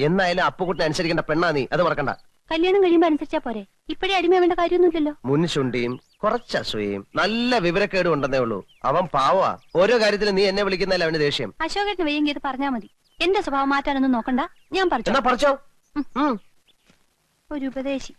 എന്നായാലും അപ്പുകുട്ടിനെ അനുസരിക്കേണ്ട പെണ്ണാ നീ, അത് മറക്കണ്ട. കല്യാണം കഴിയുമ്പോ അനുസരിച്ചാ പോരെ, ഇപ്പഴേ അടിമയാവേണ്ട കാര്യമൊന്നുമില്ലല്ലോ. മുൻശുണ്ടിയും കുറച്ച് അസൂയയും നല്ല വിവരക്കേടും ഉണ്ടെന്നേ ഉള്ളൂ. അവൻ പാവാ. ഓരോ കാര്യത്തിലും നീ എന്നെ വിളിക്കുന്നതല്ല അവന് ദേഷ്യം. അശോകേട്ടന് വയ്യെങ്കിൽ ഇത് പറഞ്ഞാ മതി. എന്റെ സ്വഭാവം മാറ്റാനൊന്നും നോക്കണ്ട, ഞാൻ പറഞ്ഞു. എന്നാ പറിച്ചോ. ഒരു ഉപദേശി.